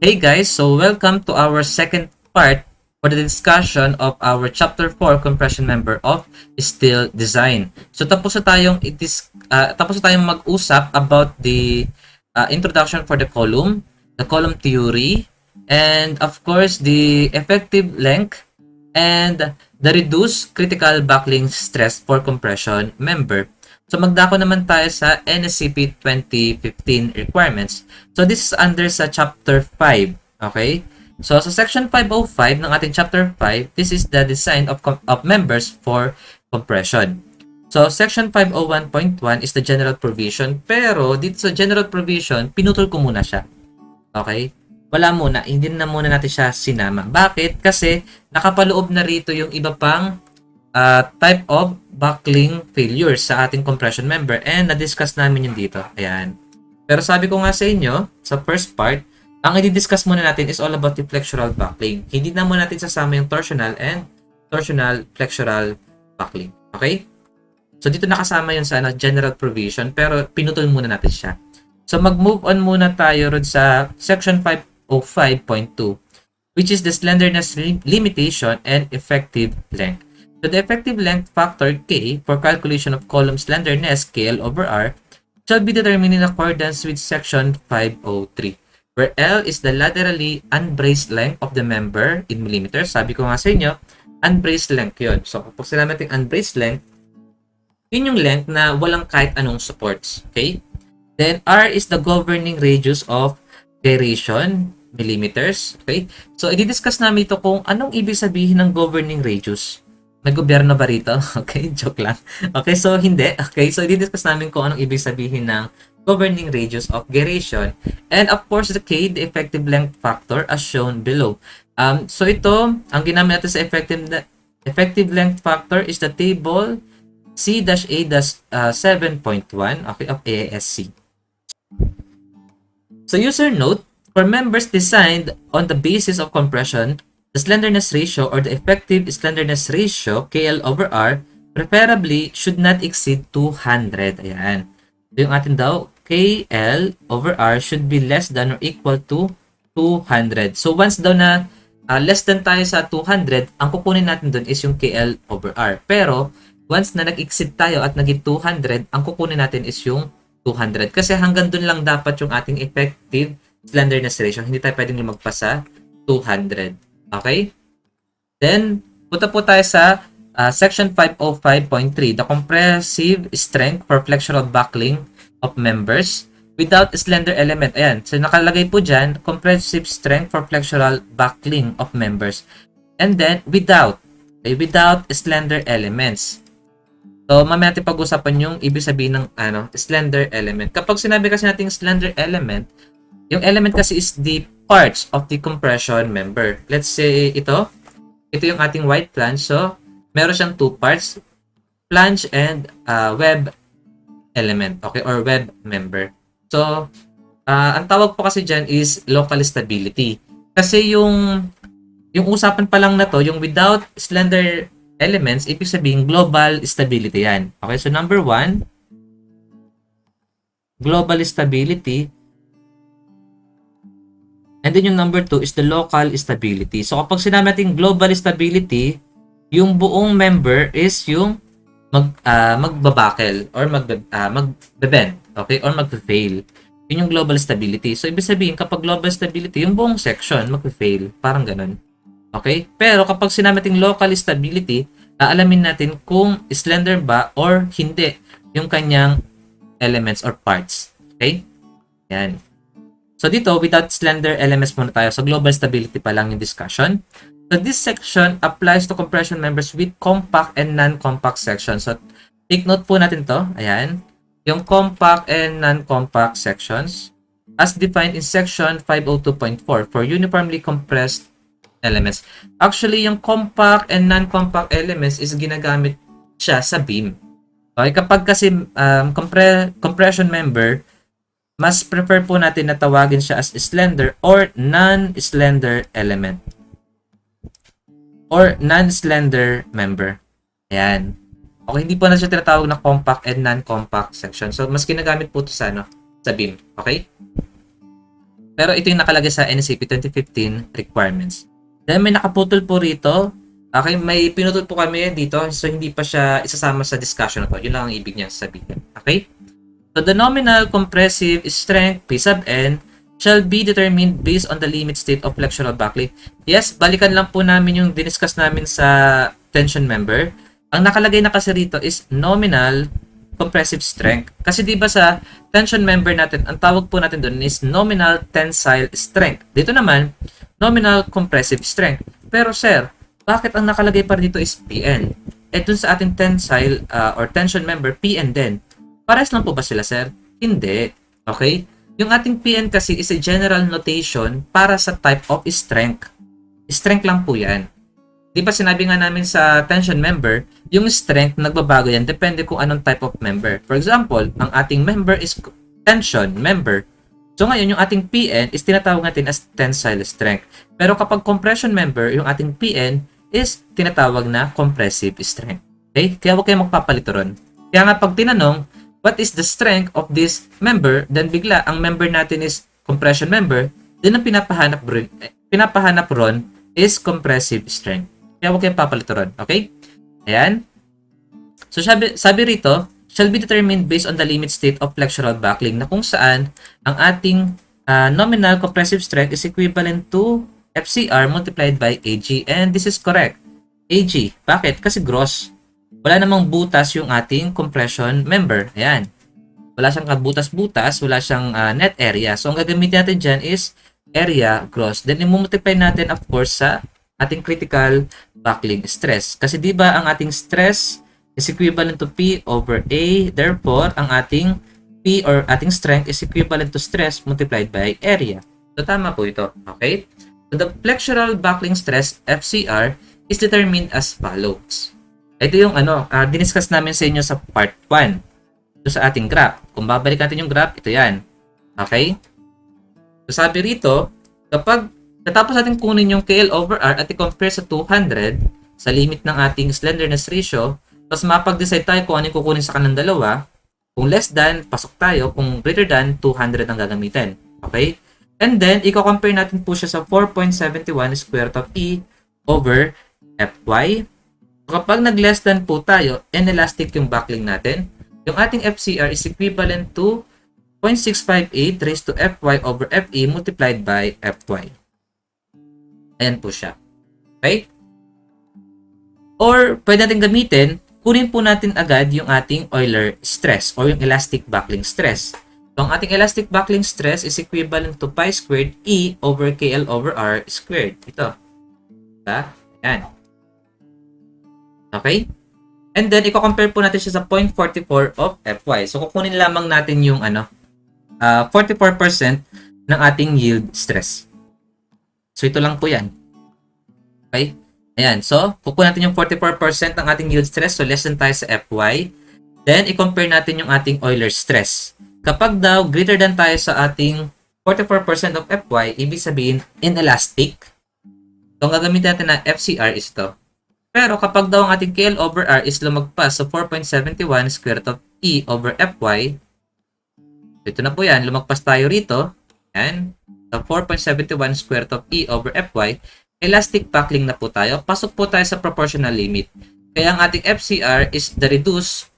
Hey guys, so welcome to our second part for the discussion of our Chapter 4 compression member of steel design. So tapos na tayong mag-usap about the introduction for the column theory, and of course the effective length and the reduced critical buckling stress for compression member. So magdako naman tayo sa NSCP 2015 requirements. So this is under sa chapter 5, okay? So sa section 505 ng ating chapter 5, this is the design of members for compression. So section 501.1 is the general provision, pero dito sa general provision, pinutol ko muna siya. Okay? Wala muna, hindi na muna natin siya sinama. Bakit? Kasi nakapaloob na rito yung iba pang type of buckling failures sa ating compression member, and na-discuss namin yun dito. Ayan. Pero sabi ko nga sa inyo, sa first part, ang i-discuss muna natin is all about the flexural buckling. Hindi na muna natin sasama yung torsional and torsional flexural buckling. Okay? So dito nakasama yun sa general provision, pero pinutol muna natin siya. So mag-move on muna tayo ron sa section 505.2, which is the slenderness limitation and effective length. So the effective length factor K for calculation of column slenderness KL over R shall be determined in accordance with section 503, where L is the laterally unbraced length of the member in millimeters. Sabi ko nga sa inyo, unbraced length yun. So kapag sinabi natin unbraced length, yun yung length na walang kahit anong supports. Okay? Then R is the governing radius of gyration, millimeters. Okay? So i-discuss namin ito kung anong ibig sabihin ng governing radius. May gobyerno ba rito? Okay, joke lang. Okay, so hindi. Okay, so i-discuss namin kung anong ibig sabihin ng governing radius of gyration. And of course, the K, the effective length factor as shown below. So ito, ang ginamit natin sa effective length factor is the table C-A-7.1, okay, of AASC. So user note, for members designed on the basis of compression, the slenderness ratio or the effective slenderness ratio, KL over R, preferably should not exceed 200. Ayan. So yung atin daw, KL over R should be less than or equal to 200. So once daw na less than tayo sa 200, ang kukunin natin doon is yung KL over R. Pero once na nag-exceed tayo at naging 200, ang kukunin natin is yung 200. Kasi hanggang doon lang dapat yung ating effective slenderness ratio. Hindi tayo pwedeng lumagpas sa 200. Okay? Then, punta po tayo sa section 505.3, the compressive strength for flexural buckling of members without slender element. Ayan. So, nakalagay po dyan, compressive strength for flexural buckling of members. And then, without slender elements. So, mamaya natin pag-usapan yung ibig sabihin ng slender element. Kapag sinabi kasi natin slender element, yung element kasi is the parts of the compression member. Let's say ito yung ating white flange. So, meron siyang two parts, flange and web element, okay, or web member. So, ang tawag po kasi dyan is local stability. Kasi yung usapan pa lang na to, yung without slender elements, ibig sabihin global stability yan. Okay, so number 1, global stability. And then yung number 2 is the local stability. So kapag sinabi natin global stability, yung buong member is yung magbabakel or magbebend, okay, or magfe-fail. Yun yung global stability. So ibig sabihin kapag global stability, yung buong section magfe-fail, parang ganun. Okay? Pero kapag sinabi natin local stability, aalamin natin kung slender ba or hindi yung kanyang elements or parts. Okay? Yan. So dito, without slender elements muna tayo. So global stability pa lang yung discussion. So this section applies to compression members with compact and non-compact sections. So take note po natin to. Ayan. Yung compact and non-compact sections as defined in section 502.4 for uniformly compressed elements. Actually, yung compact and non-compact elements is ginagamit siya sa beam. Okay, kapag kasi compression member, mas prefer po natin na tawagin siya as slender or non-slender element. Or non-slender member. Ayan. Okay, hindi po na siya tinatawag na compact and non-compact section. So, mas ginagamit po ito sa, sa beam. Okay? Pero ito yung nakalagay sa NCP 2015 requirements. Then may nakaputol po rito. Okay, may pinutol po kami dito. So hindi pa siya isasama sa discussion na to. Yun lang ang ibig niya sabihin. Okay? So the nominal compressive strength P sub n shall be determined based on the limit state of flexural backlink. Yes, balikan lang po namin yung diniscuss namin sa tension member. Ang nakalagay na kasi rito is nominal compressive strength. Kasi di ba sa tension member natin, ang tawag po natin doon is nominal tensile strength. Dito naman, nominal compressive strength. Pero sir, bakit ang nakalagay pa dito is PN? Eh dun sa ating tensile or tension member, PN din. Pares lang po ba sila sir? Hindi. Okay? Yung ating PN kasi is a general notation para sa type of strength. Strength lang po yan. Di ba sinabi nga namin sa tension member, yung strength nagbabago yan depende kung anong type of member. For example, ang ating member is tension member. So ngayon yung ating PN is tinatawag natin as tensile strength. Pero kapag compression member, yung ating PN is tinatawag na compressive strength. Okay? Kaya huwag kayong magpapalito ron. Kaya nga pag tinanong, what is the strength of this member? Then bigla, ang member natin is compression member. Then ang pinapahanap ron is compressive strength. Kaya huwag kayong papalito ron. Okay? Ayan. So sabi rito, shall be determined based on the limit state of flexural backlink na kung saan ang ating nominal compressive strength is equivalent to FCR multiplied by AG. And this is correct. AG. Bakit? Kasi gross. Wala namang butas yung ating compression member. Ayan. Wala siyang butas-butas. Wala siyang net area. So ang gagamitin natin dyan is area gross. Then i-multiply natin of course sa ating critical backlink stress. Kasi di ba ang ating stress is equivalent to P over A. Therefore, ang ating P or ating strength is equivalent to stress multiplied by area. So tama po ito. Okay? So the flexural backlink stress FCR is determined as follows. Ito yung diniscuss namin sa inyo sa part 1. Ito sa ating graph. Kung babalik natin yung graph, ito yan. Okay? So sabi rito, kapag katapos natin kunin yung KL over R at i-compare sa 200 sa limit ng ating slenderness ratio, tapos mapag-decide tayo kung ano yung kukunin sa kanang dalawa. Kung less than, pasok tayo. Kung greater than, 200 ang gagamitin. Okay? And then, i-compare natin po siya sa 4.71 square root of E over Fy. Kapag nag-less than po tayo, inelastic yung backlink natin. Yung ating FCR is equivalent to 0.658 raised to Fy over Fe multiplied by Fy. Ayan po siya. Okay? Or, pwede natin gamitin, kunin po natin agad yung ating Euler stress or yung elastic backlink stress. So, ang ating elastic backlink stress is equivalent to pi squared E over KL over R squared. Ito. Diba? Ayan. Okay? And then, i-compare po natin siya sa 0.44 of Fy. So, kukunin lamang natin yung 44% ng ating yield stress. So, ito lang po yan. Okay? Ayan. So, kukunin natin yung 44% ng ating yield stress. So, less than tayo sa Fy. Then, i-compare natin yung ating Euler stress. Kapag daw greater than tayo sa ating 44% of Fy, ibig sabihin inelastic. So, ang gagamitin natin na FCR is ito. Pero kapag daw ang ating KL over R is lumagpas sa 4.71 square root of E over Fy, so ito na po yan. Lumagpas tayo rito. Yan. So, 4.71 square root of E over Fy, elastic backlink na po tayo. Pasok po tayo sa proportional limit. Kaya ang ating FCR is the reduce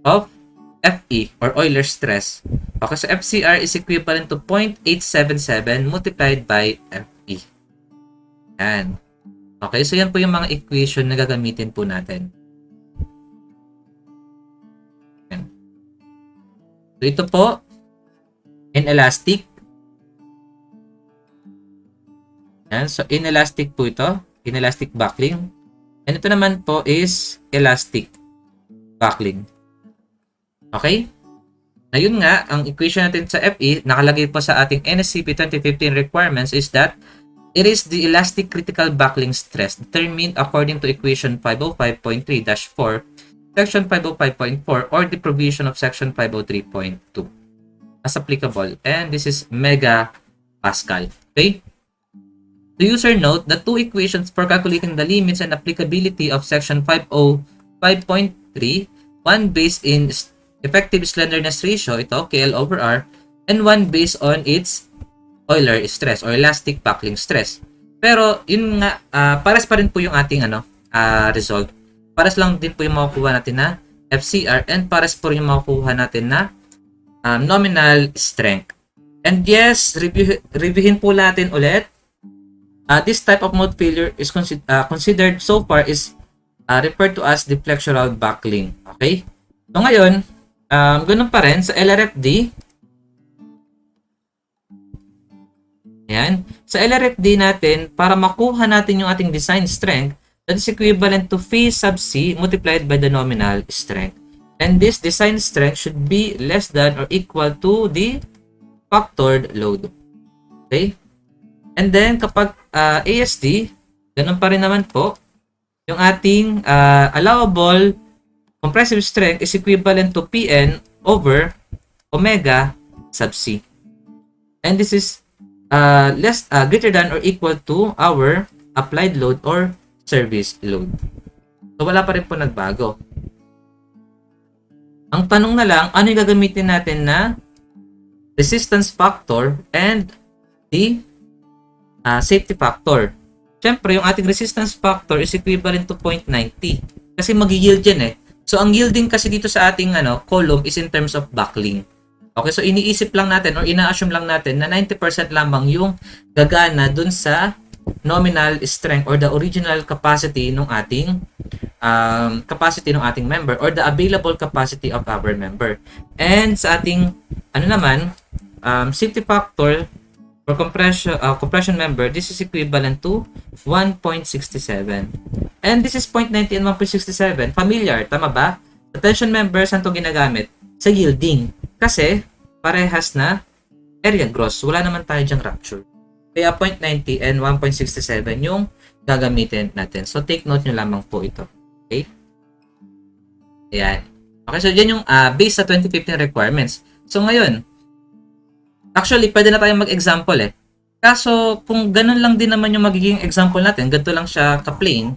of Fe or Euler stress. Okay, so FCR is equivalent to 0.877 multiplied by Fe. Yan. Okay, so yan po yung mga equation na gagamitin po natin. Yan. So ito po, inelastic. Yan. So, inelastic po ito. Inelastic backlink. And ito naman po is elastic backlink. Okay? Ayun nga, ang equation natin sa Fe, nakalagay po sa ating NSCP 2015 requirements is that it is the elastic critical backlink stress determined according to equation 505.3-4, section 505.4, or the provision of section 503.2 as applicable. And this is megapascal. Okay? The user note the two equations for calculating the limits and applicability of section 505.3, one based in effective slenderness ratio, ito, KL over R, and one based on its Euler stress or elastic buckling stress. Pero yun nga, pares pa rin po yung ating result. Pares lang din po yung makukuha natin na FCR and pares po rin yung makukuha natin na nominal strength. And yes, reviewin po natin ulit. This type of mode failure is considered so far is referred to as the flexural buckling. Okay? So ngayon, ganun pa rin sa LRFD. Yan. Sa LRFD natin, para makuha natin yung ating design strength, that is equivalent to phi sub c multiplied by the nominal strength. And this design strength should be less than or equal to the factored load. Okay? And then, kapag ASD, ganun pa rin naman po, yung ating allowable compressive strength is equivalent to Pn over omega sub c. And this is greater than or equal to our applied load or service load. So, wala pa rin po nagbago. Ang tanong na lang, ano yung gagamitin natin na resistance factor and the safety factor? Siyempre, yung ating resistance factor is equivalent to 0.90 kasi mag-yield yan eh. So, ang yielding kasi dito sa ating column is in terms of buckling. Okay, so iniisip lang natin or ina-assume lang natin na 90% lamang yung gagana dun sa nominal strength or the original capacity ng ating member or the available capacity of our member. And sa ating safety factor for compression member, this is equivalent to 1.67. And this is 0.90 and 1.67. Familiar, tama ba? Sa tension member, saan ito ginagamit? Sa yielding. Kasi, parehas na area gross. Wala naman tayo dyang rupture. Kaya 0.90 and 1.67 yung gagamitin natin. So, take note nyo lamang po ito. Okay? Ayan. Okay, so yan yung base sa 2015 requirements. So, ngayon, actually, pwede na tayong mag-example eh. Kaso, kung ganun lang din naman yung magiging example natin, ganito lang siya ka-plain,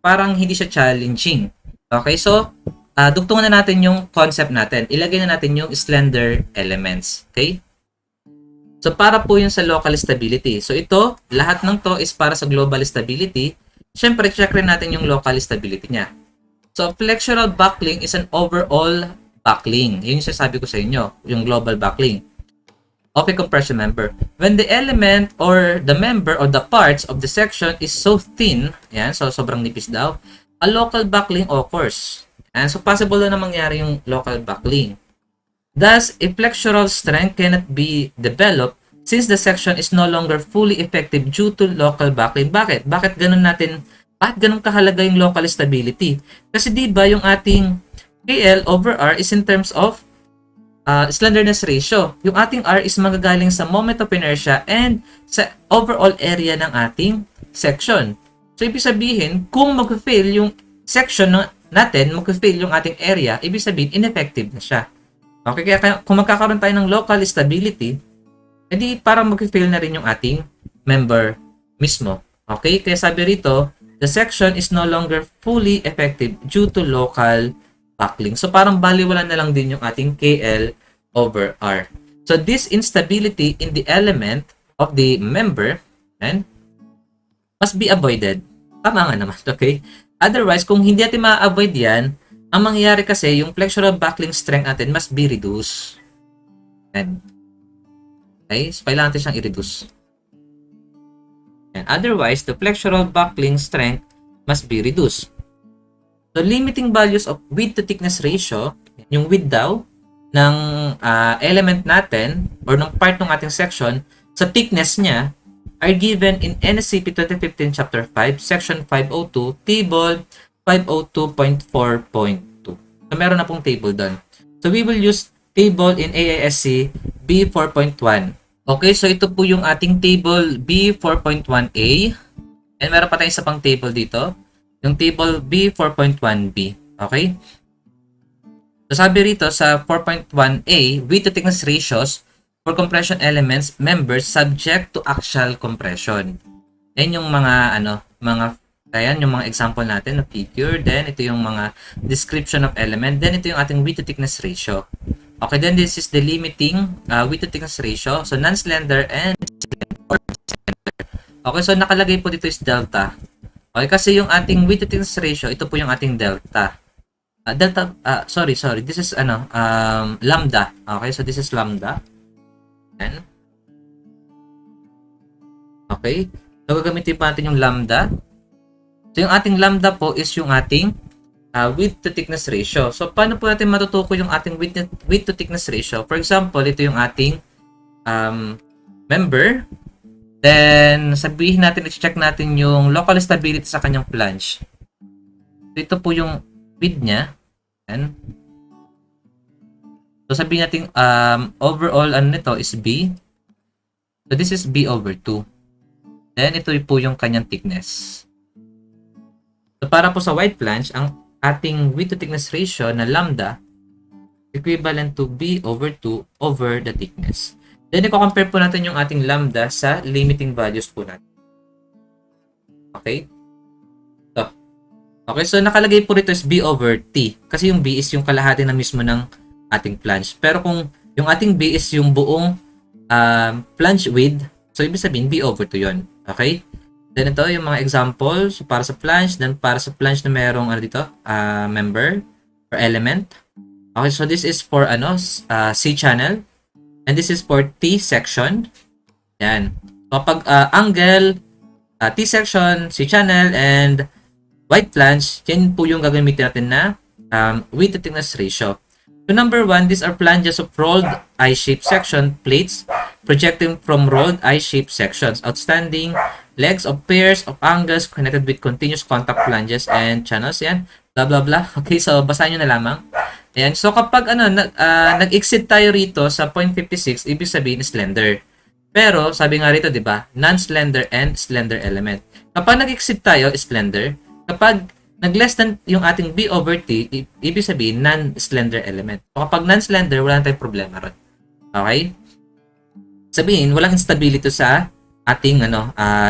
parang hindi siya challenging. Okay, so, dugtungan na natin yung concept natin. Ilagay na natin yung slender elements. Okay? So, para po yun sa local stability. So, ito, lahat ng to is para sa global stability. Siyempre, check rin natin yung local stability niya. So, flexural buckling is an overall buckling. Yun yung sasabi ko sa inyo, yung global buckling of a compression member. When the element or the member or the parts of the section is so thin, yan, so sobrang nipis daw, a local buckling occurs. And so possible na mangyari yung local buckling. Thus, a flexural strength cannot be developed since the section is no longer fully effective due to local buckling. Bakit? Bakit ganun kahalaga yung local stability? Kasi di ba yung ating KL over R is in terms of slenderness ratio. Yung ating R is magagaling sa moment of inertia and sa overall area ng ating section. So, ibig sabihin, kung mag-fail yung section natin, mag-fail yung ating area, ibig sabihin, ineffective na siya. Okay, kaya kung magkakaroon tayo ng local stability, edi parang mag-fail na rin yung ating member mismo. Okay, kaya sabi rito, the section is no longer fully effective due to local buckling. So, parang baliwala na lang din yung ating KL over R. So, this instability in the element of the member must be avoided. Tama nga naman, okay? Otherwise, kung hindi natin ma-avoid yan, ang mangyayari kasi, yung flexural buckling strength natin must be reduced. Okay? So, kailangan natin siyang i-reduce. And otherwise, the flexural buckling strength must be reduced. So, limiting values of width to thickness ratio, yung width daw, ng element natin, or ng part ng ating section, sa thickness niya, are given in NSCP 2015 Chapter 5, Section 502, Table 502.4.2. So, meron na pong table doon. So, we will use table in AISC B4.1. Okay, so ito po yung ating table B4.1A. And meron pa tayong isa pang table dito. Yung table B4.1B. Okay? So, sabi rito sa 4.1A, width to thickness ratios for compression elements members subject to axial compression. Yan yung yung mga example natin na figure. Then, ito yung mga description of element. Then, ito yung ating width to thickness ratio. Okay, then this is the limiting width to thickness ratio. So, non-slender and Okay, so nakalagay po dito is delta. Okay, kasi yung ating width to thickness ratio, ito po yung ating delta. Sorry. This is lambda. Okay, so this is lambda. Yan. Okay. So, gagamitin pa natin yung lambda. So, yung ating lambda po is yung ating width to thickness ratio. So, paano po natin matutukoy yung ating width to thickness ratio? For example, ito yung ating member. Then, sabihin natin, i-check natin yung local stability sa kanyang flange. So, ito po yung width niya. Yan. So, sabihin natin, overall, nito is B. So, this is B over 2. Then, ito po yung kanyang thickness. So, para po sa wide flange, ang ating width to thickness ratio na lambda equivalent to B over 2 over the thickness. Then, i-compare po natin yung ating lambda sa limiting values po natin. Okay? So, okay, so nakalagay po rito is B over T. Kasi yung B is yung kalahati na mismo ng ating flange. Pero kung yung ating B is yung buong flange width, so ibig sabihin B over 2 yun. Okay? Then ito yung mga example. So para sa flange, then para sa flange na merong member or element. Okay, so this is for C channel. And this is for T section. Yan. So pag angle, T section, C channel, and wide flange, yan po yung gagamitin natin na width to thickness ratio. So number 1, these are flanges of rolled I-shaped section plates projecting from rolled I-shaped sections. Outstanding legs of pairs of angles connected with continuous contact flanges and channels. Yan. Blah, blah, blah. Okay, so basahin nyo na lamang. Ayan. So kapag nag-exceed tayo rito sa 0.56, ibig sabihin slender. Pero sabi nga rito, 'di ba? Non-slender and slender element. Kapag nag-exceed tayo, slender. Kapag nag-less than yung ating B over T, ibig sabihin non-slender element. So kapag non-slender, wala tayong problema ron. Okay? Sabihin, walang instability sa ating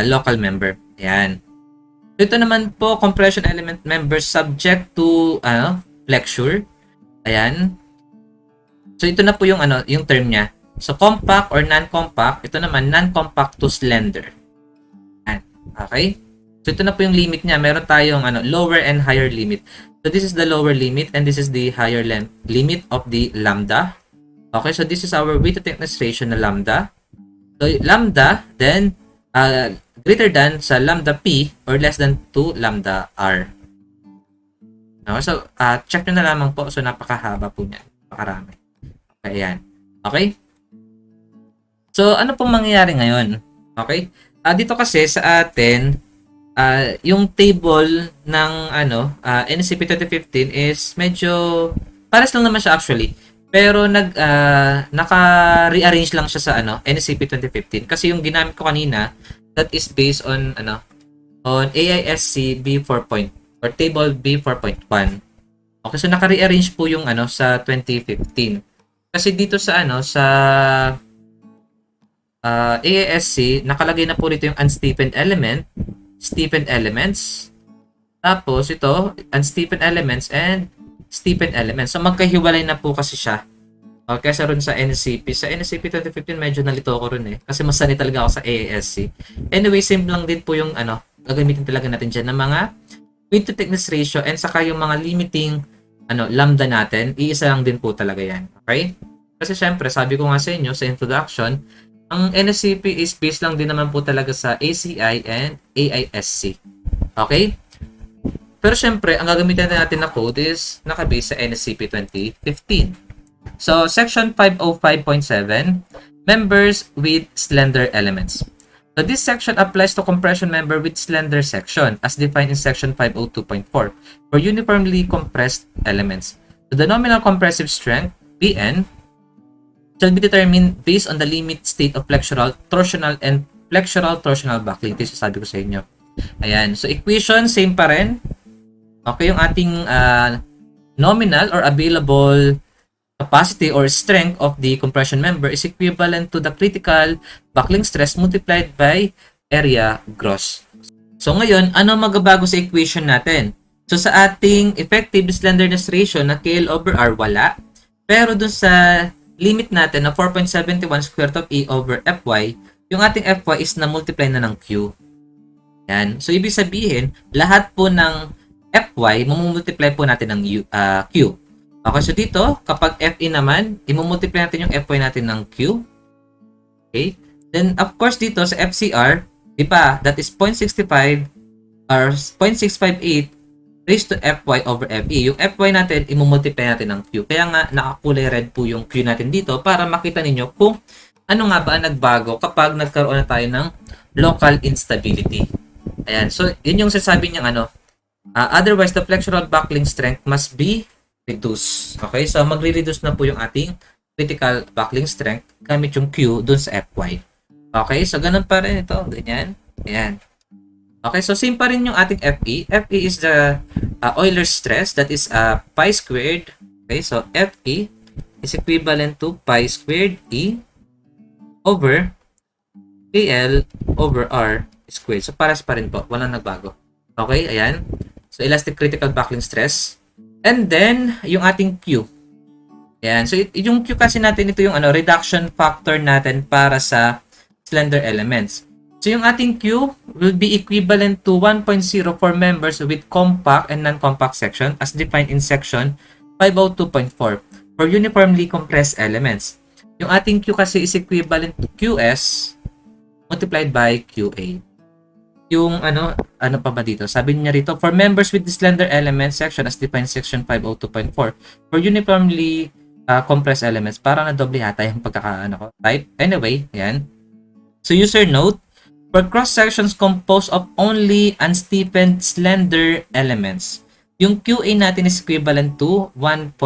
local member. Ayan. So ito naman po, compression element member subject to flexure. Ayan. So ito na po yung yung term niya. So compact or non-compact, ito naman non-compact to slender. Ayan. Okay? So ito na po yung limit niya. Meron tayong lower and higher limit. So this is the lower limit and this is the higher limit of the lambda. Okay, so this is our width to thickness ratio na lambda. So lambda then greater than sa lambda p or less than 2 lambda r. Okay, so check nyo na lamang po. So napakahaba po niyan. Napakarami. Okay, yan. Okay? So ano pong mangyayari ngayon? Okay? Dito kasi sa atin yung table ng NCP 2015 is medyo pares lang naman siya actually. Pero naka-rearrange lang siya sa NCP 2015 kasi yung ginamit ko kanina that is based on on AISC B4. Or table B4.1. Okay, so naka-rearrange po yung sa 2015. Kasi dito sa sa AISC nakalagay na po dito yung unsteepened element, steepened elements. Tapos ito, unsteepened elements and steepened elements. So magkahiwalay na po kasi siya. Okay, sa ron sa NCP. Sa NCP 2015 medyo nalito ko ron kasi mas sanay talaga ako sa AISC. Anyway, same lang din po yung gagamitin talaga natin diyan ng mga width to thickness ratio and saka yung mga limiting lambda natin, iisa lang din po talaga yan. Okay? Kasi syempre, sabi ko nga sa inyo sa introduction, ang NSCP is based lang din naman po talaga sa ACI and AISC. Okay? Pero syempre, ang gagamitin natin na code is nakabase sa NSCP 2015. So, section 505.7, members with slender elements. So this section applies to compression member with slender section as defined in section 502.4 for uniformly compressed elements. So the nominal compressive strength, Pn, shall be determined based on the limit state of flexural, torsional, and flexural torsional buckling. Ito sabi ko sa inyo. Ayan. So equation, same pa rin. Okay, yung ating nominal or available capacity or strength of the compression member is equivalent to the critical buckling stress multiplied by area gross. So ngayon, ano magbabago sa equation natin? So sa ating effective slenderness ratio na KL over R, wala. Pero dun sa limit natin na 4.71 square root of E over Fy, yung ating Fy is na multiply na ng Q. Yan. So, ibig sabihin, lahat po ng Fy, mamumultiply po natin ng Q. Okay, so dito, kapag Fe naman, imumultiply natin yung Fy natin ng Q. Okay? Then, of course, dito sa FCR, di ba, that is 0.65 or 0.658 raised to Fy over Fe. Yung Fy natin, imumultiply natin ng Q. Kaya nga, nakakulay red po yung Q natin dito para makita ninyo kung ano nga ba ang nagbago kapag nagkaroon na tayo ng local instability. Ayan. So, yun yung sasabi niyang ano, otherwise, the flexural buckling strength must be reduced. Okay? So, magre-reduce na po yung ating critical buckling strength gamit yung Q dun sa Fy. Okay? So, ganun pa rin ito. Ganyan. Ayan. Okay? So, same pa rin yung ating Fe. Fe is the Euler's stress. That is pi squared. Okay? So, Fe is equivalent to pi squared E over KL over R squared. So, pares pa rin po. Walang nagbago. Okay? Ayan. So, elastic critical buckling stress. And then, yung ating Q. Ayan. So, yung Q kasi natin, ito yung reduction factor natin para sa slender elements. So, yung ating Q will be equivalent to 1.0 for members with compact and non-compact section as defined in section 502.4 for uniformly compressed elements. Yung ating Q kasi is equivalent to QS multiplied by QA. Yung ano pa ba dito? Sabi niya rito, for members with the slender element section as defined section 502.4 for uniformly compressed elements. Para na doble yata yung ko. Type. Anyway, yan. So user note, for cross sections composed of only unsteepened slender elements, yung QA natin is equivalent to 1.0.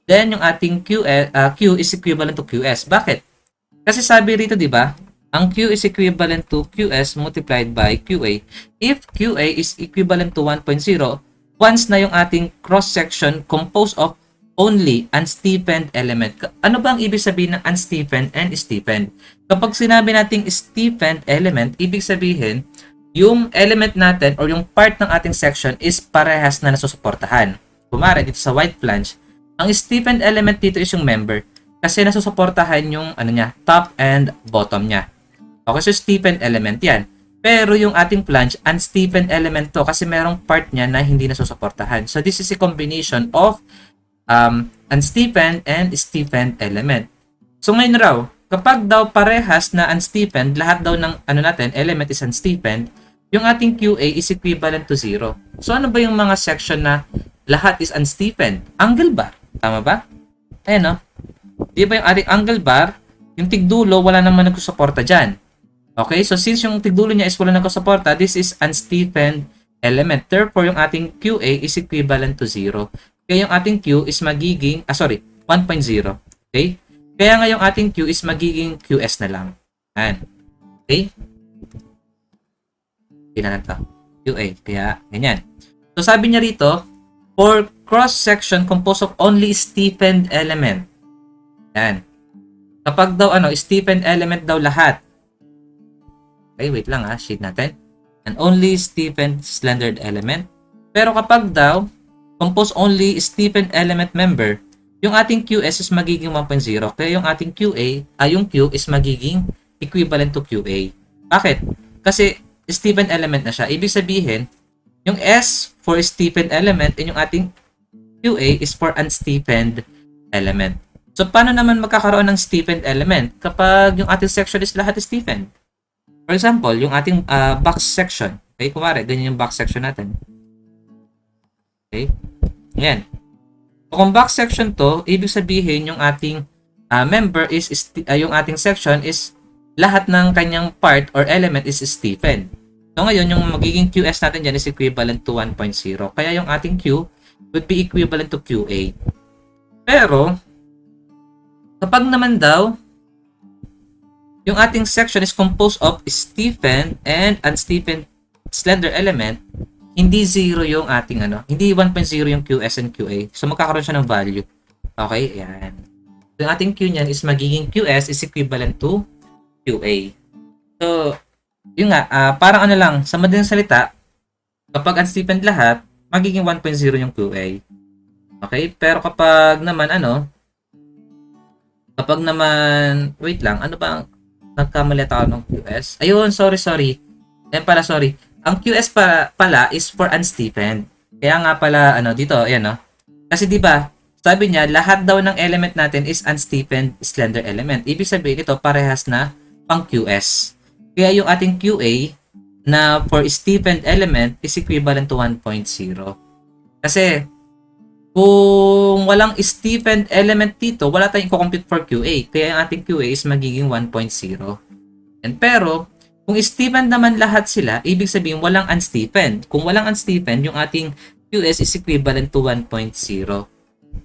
Then yung ating Q is equivalent to QS. Bakit? Kasi sabi rito, di ba? Ang Q is equivalent to QS multiplied by QA. If QA is equivalent to 1.0, once na yung ating cross-section composed of only unsteepened element. Ano ba ang ibig sabihin ng unsteepened and steepened? Kapag sinabi nating steepened element, ibig sabihin, yung element natin or yung part ng ating section is parehas na nasusuportahan. Kumare, dito sa white flange, ang steepened element dito is yung member kasi nasusuportahan yung top and bottom niya. Okay, so steepened element yan. Pero yung ating flange, unsteepened element to kasi merong part niya na hindi nasusuportahan. So this is a combination of unsteepened and steepened element. So ngayon raw, kapag daw parehas na unsteepened, lahat daw ng element is unsteepened, yung ating QA is equivalent to 0. So ano ba yung mga section na lahat is unsteepened? Angle bar. Tama ba? Ayan no? Di ba yung ating angle bar, yung tigdulo, wala naman nagsusuporta dyan. Okay, so since yung tigdulo niya is wala nagsusuporta, this is unsteepened element. Therefore, yung ating QA is equivalent to 0. Kaya yung ating Q is magiging, 1.0. Okay? Kaya nga yung ating Q is magiging QS na lang. Ayan. Okay? Tingnan natin. QA. Kaya, ganyan. So, sabi niya rito, for cross-section composed of only steepened element. Ayan. Kapag daw, steepened element daw lahat. Okay, wait lang sheet natin. And only steepened slendered element. Pero kapag daw, composed only steepened element member, yung ating QS is magiging 1.0. Kaya yung ating QA, yung Q is magiging equivalent to QA. Bakit? Kasi steepened element na siya. Ibig sabihin, yung S for steepened element and yung ating QA is for unsteepened element. So, paano naman magkakaroon ng steepened element kapag yung ating section is lahat steepened? For example, yung ating box section. Okay, kumare, ganyan yung box section natin. Okay? Ayan. So, kung box section to, ibig sabihin yung ating member is yung ating section is lahat ng kanyang part or element is steepened. So, ngayon, yung magiging QS natin dyan is equivalent to 1.0. Kaya yung ating Q would be equivalent to QA. Pero, kapag naman daw, yung ating section is composed of steepened and unsteepened slender element, hindi 0 yung ating hindi 1.0 yung QS and QA. So magkakaroon siya ng value. Okay, ayan. So, yung ating Q niyan is magiging QS is equivalent to QA. So, yun nga, parang lang, sa madaling salita, kapag unsteepened lahat, magiging 1.0 yung QA. Okay, pero kapag naman wait lang, ano ba nagkamali ako ng QS? Ayun, sorry. pala, sorry. Ang QS pala is for unstiffened. Kaya nga pala, dito, ayan, no? Kasi di ba sabi niya, lahat daw ng element natin is unstiffened slender element. Ibig sabihin, ito parehas na pang QS. Kaya yung ating QA na for stiffened element is equivalent to 1.0. Kasi, kung walang stiffened element dito, wala tayong i-compute for QA. Kaya ang ating QA is magiging 1.0. And pero, kung stiffened naman lahat sila, ibig sabihin walang unstiffened. Kung walang unstiffened, yung ating QS is equivalent to 1.0.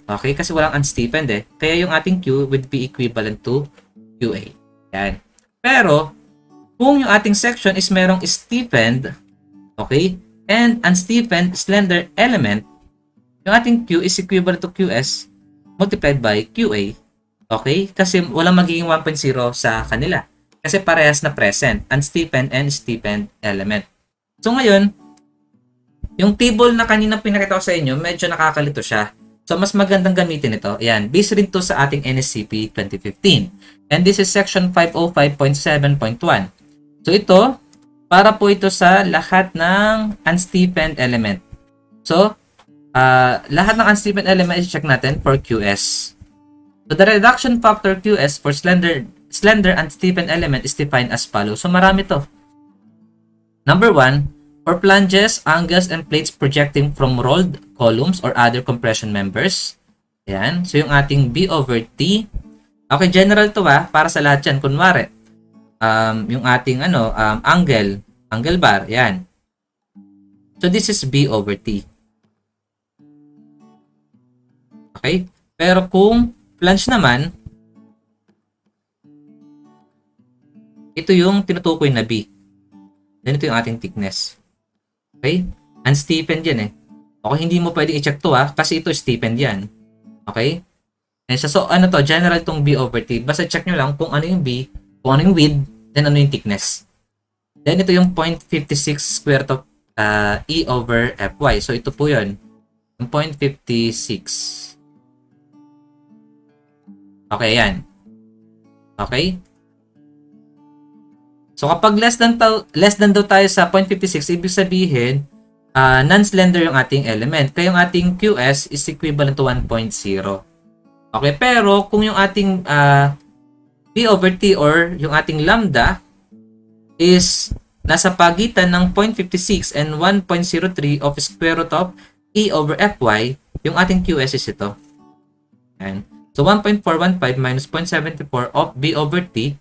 Okay? Kasi walang unstiffened eh. Kaya yung ating Q would be equivalent to QA. Yan. Pero, kung yung ating section is merong stiffened, okay, and unstiffened slender element, yung ating Q is equivalent to QS multiplied by QA. Okay? Kasi walang magiging 1.0 sa kanila. Kasi parehas na present, unstiffened and stiffened element. So ngayon, yung table na kanina pinakita ko sa inyo, medyo nakakalito siya. So mas magandang gamitin ito. Ayan, based rin to sa ating NSCP 2015. And this is section 505.7.1. So ito, para po ito sa lahat ng unstiffened element. So, lahat ng unstiffened element i-check natin for QS. So the reduction factor QS for slender unstiffened element is defined as follows. So marami to. Number 1, for flanges, angles, and plates projecting from rolled columns or other compression members. Ayan. So yung ating B over T. Okay, general to para sa lahat yan. Kunwari, yung ating angle bar. Ayan. So this is B over T. Okay? Pero kung flange naman, ito yung tinutukoy na B. Then ito yung ating thickness. Okay? Unstiffened yan eh. Okay, hindi mo pwedeng i-check to kasi ito stiffened yan. Okay? And so ano to, general tong B over T. Basta check nyo lang kung ano yung B, kung ano yung width, then ano yung thickness. Then ito yung 0.56 square root of E over Fy. So ito po yun. Yung 0.56. Okay, yan. Okay? So kapag less than daw tayo sa 0.56, ibig sabihin non-slender yung ating element. Kaya yung ating QS is equivalent to 1.0. Okay, pero kung yung ating P over T or yung ating lambda is nasa pagitan ng 0.56 and 1.03 of square root of E over Fy, yung ating QS is ito. Ayan. So 1.415 minus 0.74 of B over T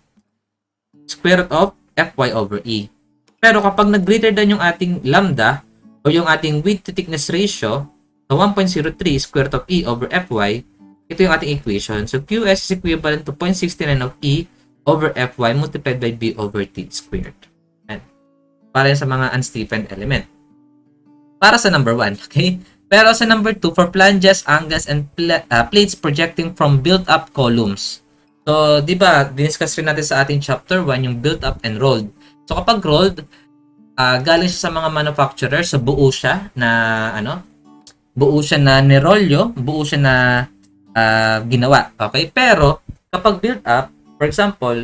square root of Fy over E. Pero kapag nag-greater than yung ating lambda o yung ating width to thickness ratio, so 1.03 square root of E over Fy, ito yung ating equation. So QS is equivalent to 0.69 of E over Fy multiplied by B over T squared. And para sa mga unstiffened element. Para sa number 1, okay? Pero sa number 2, for flanges, angles, and plates projecting from built-up columns. So, di ba, diniscuss rin natin sa ating chapter 1 yung built-up and rolled. So, kapag rolled, galing siya sa mga manufacturer, so buo siya na, buo siya na nirolyo, buo siya na ginawa. Okay? Pero, kapag built-up, for example,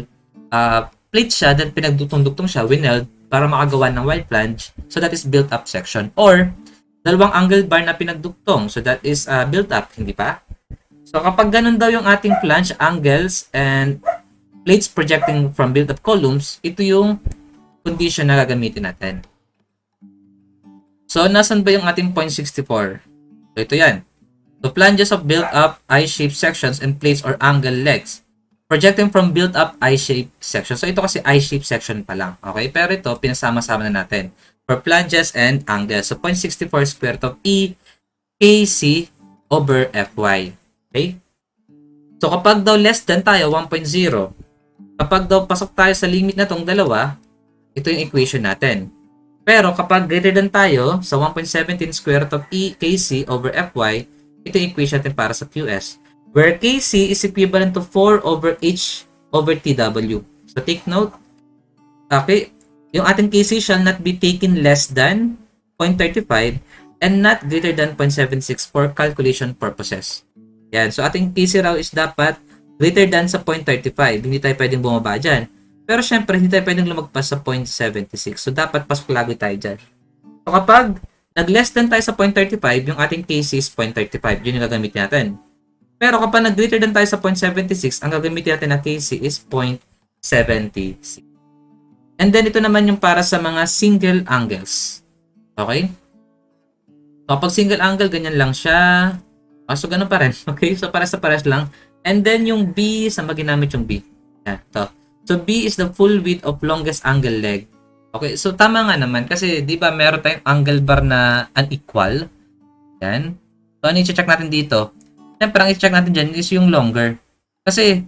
plate siya, then pinagdutong-dutong siya, wineld, para makagawa ng wide flange. So, that is built-up section. Or, dalawang angle bar na pinagduktong. So, that is built-up, hindi pa? So, kapag ganun daw yung ating flange, angles, and plates projecting from built-up columns, ito yung condition na gagamitin natin. So, nasan ba yung ating 0.64? So, ito yan. So, flanges of built-up I-shaped sections and plates or angle legs projecting from built-up I-shaped section. So, ito kasi I-shaped section pa lang. Okay? Pero ito, pinasama-sama na natin. For flanges and angles. So, 0.64 square root of E KC over Fy. Okay? So, kapag daw less than tayo, 1.0. Kapag daw pasok tayo sa limit na tong dalawa, ito yung equation natin. Pero, kapag greater than tayo, sa 1.17 square root of E KC over Fy, ito yung equation natin para sa QS. Where KC is equivalent to 4 over H over TW. So, take note. Okay? Yung ating KC shall not be taken less than 0.35 and not greater than 0.76 for calculation purposes. Yan. So, ating KC raw is dapat greater than sa 0.35. Hindi tayo pwedeng bumaba dyan. Pero syempre, hindi tayo pwedeng lumagpas sa 0.76. So, dapat pasok lagi tayo dyan. So, kapag nag-less than tayo sa 0.35, yung ating KC is 0.35. Yun yung gagamitin natin. Pero kapag nag-greater than tayo sa 0.76, ang gagamitin natin na KC is 0.76. And then, ito naman yung para sa mga single angles. Okay? So, kapag single angle, ganyan lang siya. So, ganun pa rin. Okay? So, pares lang. And then, yung B, saan ba ginamit yung B? Yan, to. So, B is the full width of longest angle leg. Okay? So, tama nga naman. Kasi, di ba, meron tayong angle bar na unequal. Yan. So, ano i-check natin dito? Siyempre, ang i-check natin dyan is yung longer. Kasi,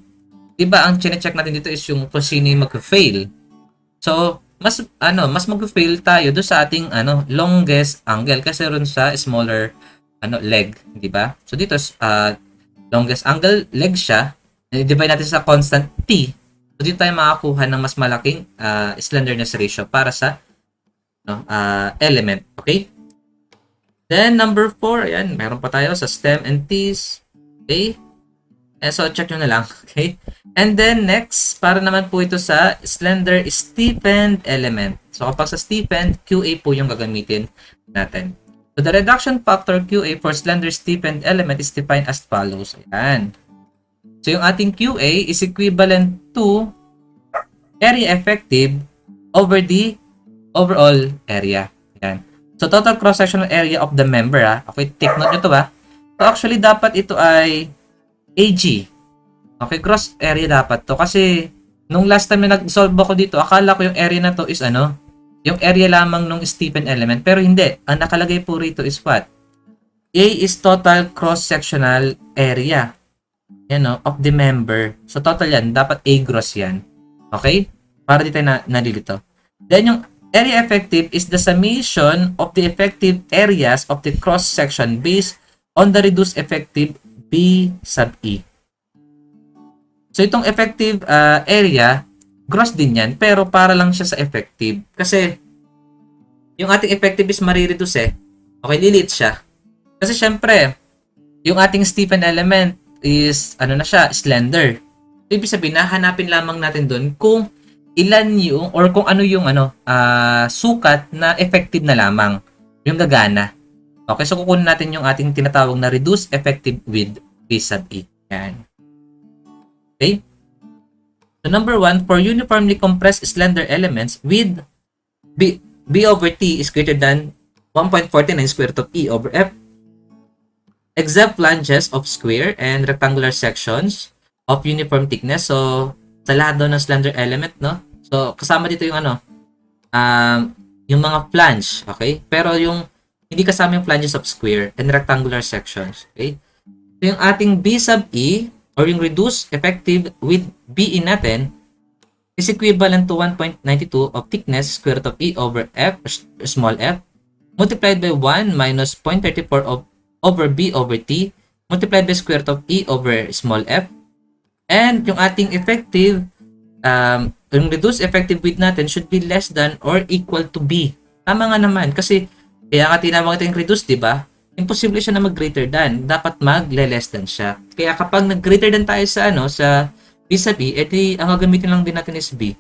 di ba, ang chine-check natin dito is yung kung sino yung mag-fail. So, mas mag-fail tayo do sa ating longest angle kasi ron sa smaller leg, di ba? So dito longest angle leg siya, i-divide natin sa constant t. So dito tayo makakuha ng mas malaking slenderness ratio para sa element, okay? Then number 4, ayan, meron pa tayo sa stem and tees. Okay? So check nyo na lang, okay? And then next, para naman po ito sa slender stiffened element. So kapag sa stiffened, QA po yung gagamitin natin. So the reduction factor QA for slender stiffened element is defined as follows. Ayan. So yung ating QA is equivalent to area effective over the overall area. Ayan. So total cross-sectional area of the member. Okay, take note nyo to . So actually dapat ito ay AG. Okay, gross area dapat to. Kasi, nung last time na nag-solve ako dito, akala ko yung area na to is yung area lamang nung Stephen element. Pero hindi. Ang nakalagay po rito is what? A is total cross-sectional area. Of the member. So, total yan. Dapat A gross yan. Okay? Para di tayo nalilito. Then, yung area effective is the summation of the effective areas of the cross-section based on the reduced effective B sub E. So, itong effective area, gross din yan, pero para lang siya sa effective. Kasi, yung ating effective is marireduce eh. Okay, lilit siya. Kasi, syempre, yung ating Stephen element is, na siya, slender. So, ibig sabihin, nahanapin lamang natin doon kung ilan yung, or kung ano yung, sukat na effective na lamang. Yung gagana. Okay, so kukunin natin yung ating tinatawag na reduced effective with B sub E. Yan. Okay? So number 1, for uniformly compressed slender elements with B over T is greater than 1.49 square root of E over F, except flanges of square and rectangular sections of uniform thickness. So, sa lahat daw ng slender element, no? So, kasama dito yung yung mga flange, okay? Pero yung hindi kasama yung flanges of square and rectangular sections, okay? So, yung ating B sub E or yung reduced effective with BE natin is equivalent to 1.92 of thickness square root of E over F, small f, multiplied by 1 minus 0.34 over B over T, multiplied by square root of E over small f. And yung ating effective, yung reduced effective width natin should be less than or equal to B. Tama nga naman, kasi kaya nga tinawag natin yung reduced, di ba? Imposible siya na mag-greater than. Dapat mag-less than siya. Kaya kapag nag-greater than tayo sa B sa B, edi ang gagamitin lang din natin is B.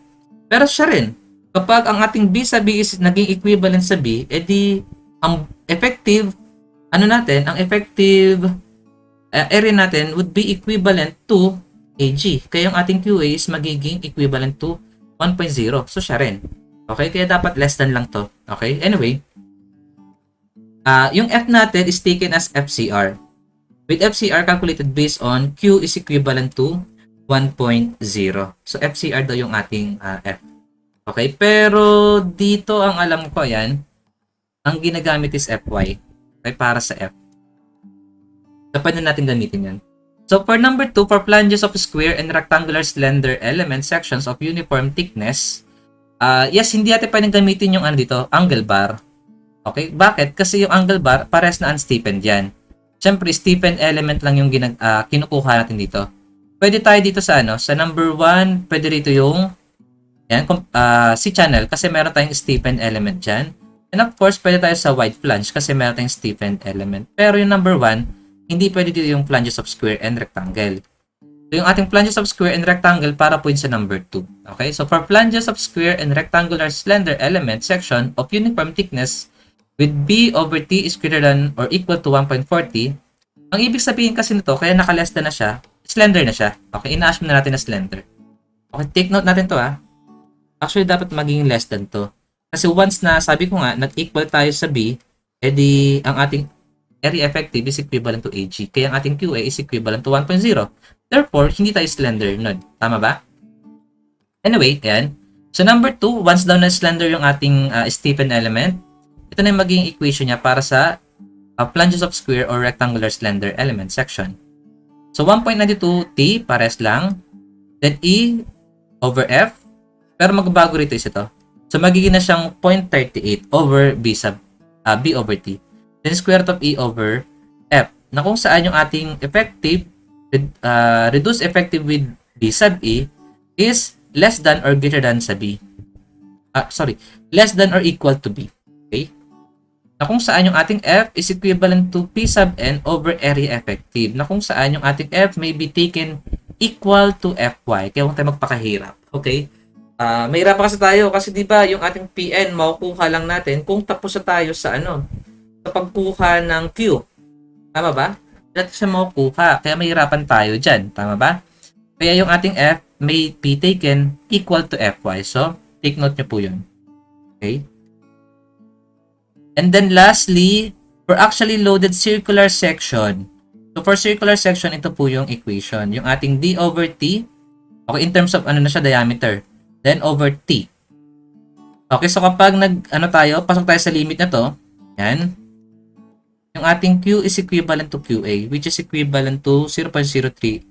Pero siya rin, kapag ang ating B sa B is naging equivalent sa B, edi ang effective, ang effective area natin would be equivalent to AG. Kaya yung ating QA is magiging equivalent to 1.0. So siya rin. Okay? Kaya dapat less than lang to. Okay? Anyway, yung F natin is taken as FCR. With FCR calculated based on Q is equivalent to 1.0. So, FCR daw yung ating F. Okay? Pero, dito ang alam ko, yan, ang ginagamit is FY. Okay? Para sa F. So, pwede natin gamitin yan. So, for number 2, for flanges of square and rectangular slender element sections of uniform thickness, yes, hindi natin pwedeng gamitin yung dito, angle bar. Okay? Bakit? Kasi yung angle bar, pares na unstiffened yan. Siyempre, stiffened element lang yung kinukuha natin dito. Pwede tayo dito sa sa number 1, pwede rito yung si channel kasi meron tayong stiffened element dyan. And of course, pwede tayo sa wide flange kasi meron tayong stiffened element. Pero yung number 1, hindi pwede dito yung flanges of square and rectangle. So, yung ating flanges of square and rectangle para po yun sa number 2. Okay? So, for flanges of square and rectangular slender element section of uniform thickness with B over T is greater than or equal to 1.40, ang ibig sabihin kasi nito, kaya naka-less than na siya, slender na siya. Okay? Ina-assume na natin na slender. Okay, take note natin to ha. Actually, dapat maging less than to. Kasi once na, sabi ko nga, nag-equal tayo sa B, edi ang ating area effective is equivalent to AG. Kaya ang ating QA is equivalent to 1.0. Therefore, hindi tayo slender nun. Tama ba? Anyway, ayan. So, number 2, once daw na slender yung ating Stephen element, ito na yung magiging equation niya para sa flanges of square or rectangular slender element section. So, 1.92T, pares lang. Then, E over F. Pero magbago rito is ito. So, magiging na siyang 0.38 over B over T. Then, square root of E over F. Na kung saan yung ating effective, reduce effective with B sub E is less than or greater than sa B. Less than or equal to B. Okay? Na kung saan yung ating F is equivalent to P sub N over area effective. Na kung saan yung ating F may be taken equal to Fy. Kaya huwag tayo magpakahirap. Okay? May hirap kasi tayo kasi di ba yung ating Pn makukuha lang natin kung tapos na tayo sa sa pagkuha ng Q. Tama ba? Dati siya makukuha. Kaya mahirapan tayo dyan. Tama ba? Kaya yung ating F may be taken equal to Fy. So, take note nyo po yun. Okay? And then lastly, for actually loaded circular section. So, for circular section, ito po yung equation. Yung ating D over T. Okay, in terms of na siya, diameter. Then over T. Okay, so kapag pasok tayo sa limit na to, yan. Yung ating Q is equivalent to QA, which is equivalent to 0.038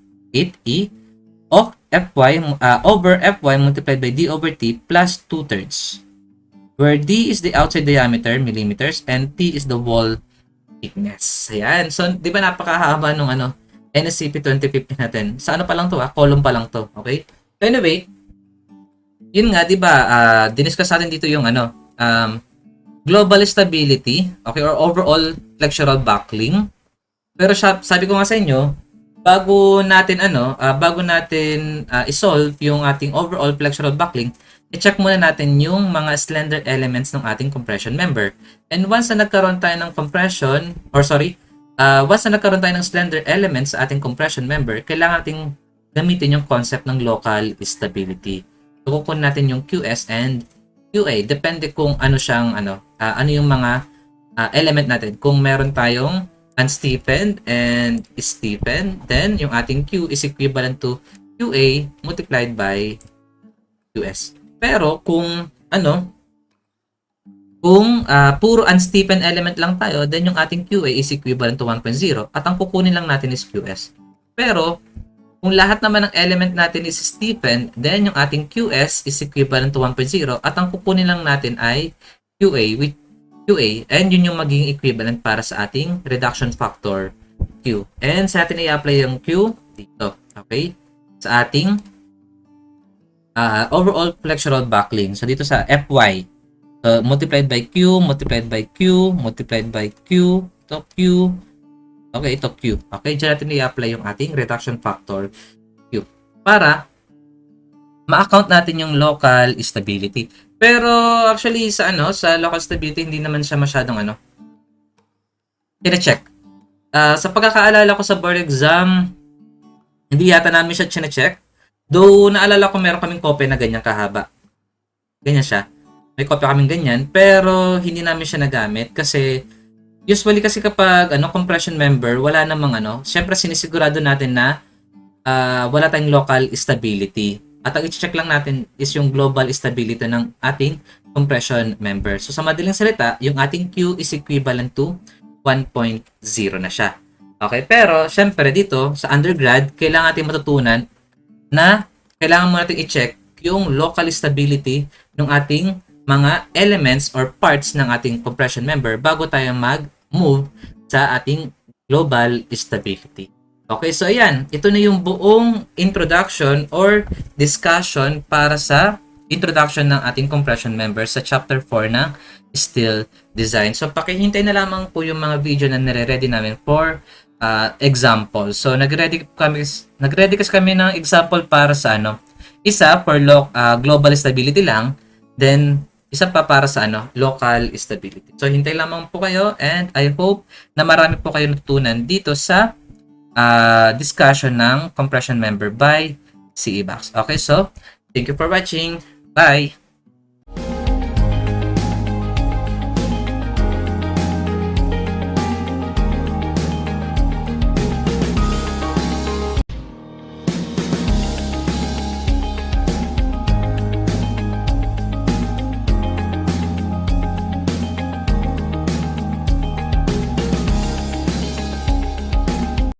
E of Fy over Fy multiplied by D over T plus 2/3. Where D is the outside diameter, millimeters, and T is the wall thickness. Ayan. So, di ba napakahaba nung NSCP 2015 natin? Sa pa lang to column pa lang to. Okay? So, anyway, yun nga, di ba, diniscuss natin dito yung global stability, okay, or overall flexural buckling. Pero sabi ko nga sa inyo, bago natin i-solve yung ating overall flexural buckling, i-check muna natin yung mga slender elements ng ating compression member. And once na nagkaroon tayo ng once na nagkaroon tayo ng slender elements sa ating compression member, kailangan nating gamitin yung concept ng local stability. So, kukunin natin yung QS and QA. Depende kung ano yung mga element natin. Kung meron tayong unstiffened and stiffened, then yung ating Q is equivalent to QA multiplied by QS. Pero kung puro unstiffened element lang tayo, then yung ating QA is equivalent to 1.0 at ang kukunin lang natin is QS. Pero kung lahat naman ng element natin is stiffened, then yung ating QS is equivalent to 1.0 at ang kukunin lang natin ay QA with QA, and yun yung magiging equivalent para sa ating reduction factor Q. And sa atin i-apply yung Q dito. Okay? Sa ating overall flexural buckling. So dito sa Fy, multiplied by Q, multiplied by Q, multiplied by Q, to Q. Okay, ito Q. Okay, dyan natin i-apply yung ating reduction factor Q para ma-account natin yung local stability. Pero actually sa local stability hindi naman siya masyadong kina-check. Sa pagkakaalala ko sa board exam, hindi yata namin siya chine-check. Though naalala ko meron kaming kopya na ganyan kahaba. Ganyan siya. May kopya kaming ganyan, pero hindi namin siya nagamit kasi usually kasi kapag compression member, wala namang syempre sinisigurado natin na wala tayong local stability. At ang i-check lang natin is yung global stability ng ating compression member. So sa madaling salita, yung ating Q is equivalent to 1.0 na siya. Okay, pero syempre dito sa undergrad, kailangan natin matutunan na kailangan mo natin i-check yung local stability ng ating mga elements or parts ng ating compression member bago tayo mag-move sa ating global stability. Okay, so ayan, ito na yung buong introduction or discussion para sa introduction ng ating compression member sa chapter 4 ng steel design. So pakihintay na lamang po yung mga video na nire-ready namin for example. So nagready kasi kami ng example para sa isa for global stability lang, then isa pa para sa local stability. So hintay lamang po kayo, and I hope na marami po kayo natutunan dito sa discussion ng compression member by CEBAX. Okay, so thank you for watching. Bye.